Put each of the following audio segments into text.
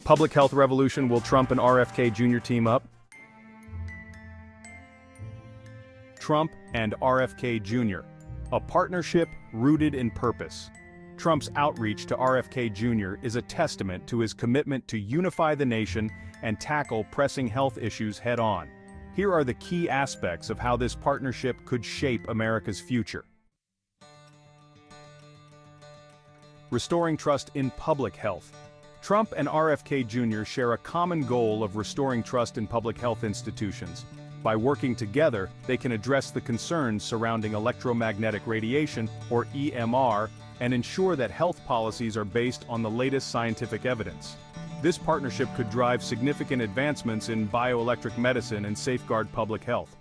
Public health revolution, will Trump and RFK Jr. team up? Trump and RFK Jr., a partnership rooted in purpose. Trump's outreach to RFK Jr. is a testament to his commitment to unify the nation and tackle pressing health issues head-on. Here are the key aspects of how this partnership could shape America's future. Restoring trust in public health. Trump and RFK Jr. share a common goal of restoring trust in public health institutions. By working together, they can address the concerns surrounding electromagnetic radiation, or EMR, and ensure that health policies are based on the latest scientific evidence. This partnership could drive significant advancements in bioelectric medicine and safeguard public health.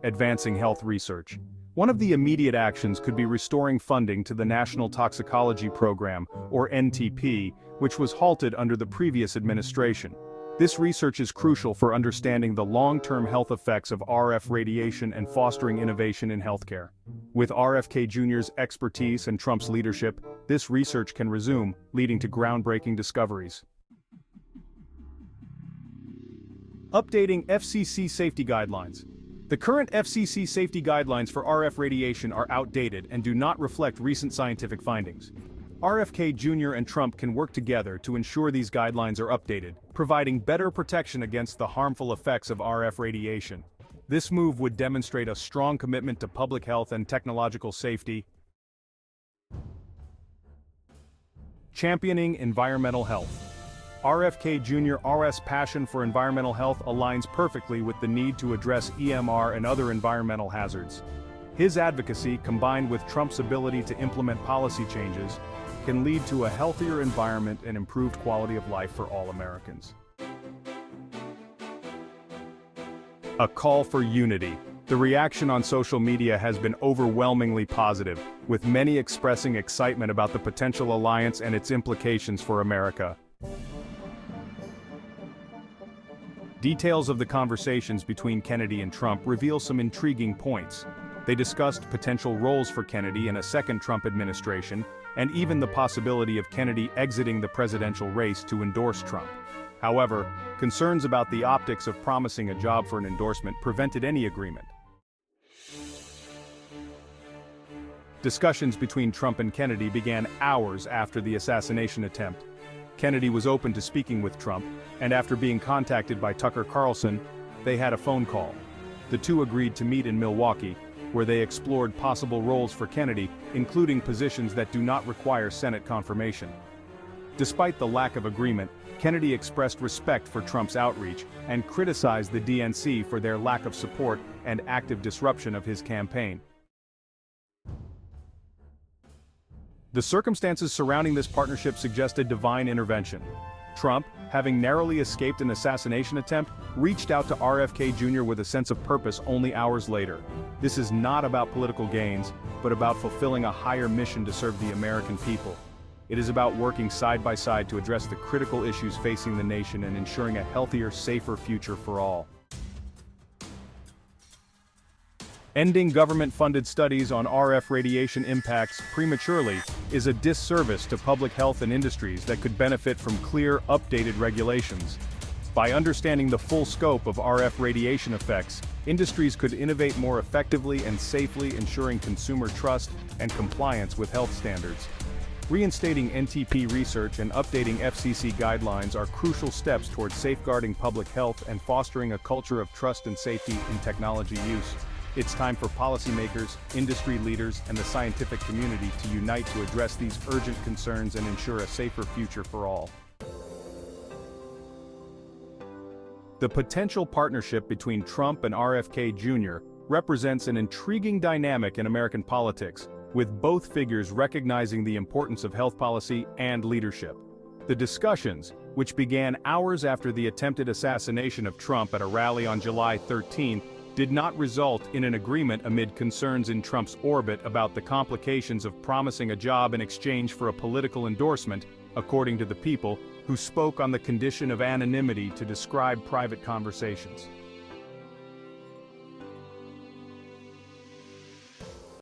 Advancing health research. One of the immediate actions could be restoring funding to the National Toxicology Program, or NTP, which was halted under the previous administration. This research is crucial for understanding the long-term health effects of RF radiation and fostering innovation in healthcare. With RFK Jr.'s expertise and Trump's leadership, this research can resume, leading to groundbreaking discoveries. Updating FCC safety guidelines. The current FCC safety guidelines for RF radiation are outdated and do not reflect recent scientific findings. RFK Jr. and Trump can work together to ensure these guidelines are updated, providing better protection against the harmful effects of RF radiation. This move would demonstrate a strong commitment to public health and technological safety. Championing environmental health. RFK Jr.'s passion for environmental health aligns perfectly with the need to address EMR and other environmental hazards. His advocacy, combined with Trump's ability to implement policy changes, can lead to a healthier environment and improved quality of life for all Americans. A call for unity. The reaction on social media has been overwhelmingly positive, with many expressing excitement about the potential alliance and its implications for America. Details of the conversations between Kennedy and Trump reveal some intriguing points. They discussed potential roles for Kennedy in a second Trump administration, and even the possibility of Kennedy exiting the presidential race to endorse Trump. However, concerns about the optics of promising a job for an endorsement prevented any agreement. Discussions between Trump and Kennedy began hours after the assassination attempt. Kennedy was open to speaking with Trump, and after being contacted by Tucker Carlson, they had a phone call. The two agreed to meet in Milwaukee, where they explored possible roles for Kennedy, including positions that do not require Senate confirmation. Despite the lack of agreement, Kennedy expressed respect for Trump's outreach and criticized the DNC for their lack of support and active disruption of his campaign. The circumstances surrounding this partnership suggested divine intervention. Trump, having narrowly escaped an assassination attempt, reached out to RFK Jr. with a sense of purpose only hours later. This is not about political gains, but about fulfilling a higher mission to serve the American people. It is about working side by side to address the critical issues facing the nation and ensuring a healthier, safer future for all. Ending government-funded studies on RF radiation impacts prematurely is a disservice to public health and industries that could benefit from clear, updated regulations. By understanding the full scope of RF radiation effects, industries could innovate more effectively and safely, ensuring consumer trust and compliance with health standards. Reinstating NTP research and updating FCC guidelines are crucial steps towards safeguarding public health and fostering a culture of trust and safety in technology use. It's time for policymakers, industry leaders, and the scientific community to unite to address these urgent concerns and ensure a safer future for all. The potential partnership between Trump and RFK Jr. represents an intriguing dynamic in American politics, with both figures recognizing the importance of health policy and leadership. The discussions, which began hours after the attempted assassination of Trump at a rally on July 13, did not result in an agreement amid concerns in Trump's orbit about the complications of promising a job in exchange for a political endorsement, according to the people, who spoke on the condition of anonymity to describe private conversations.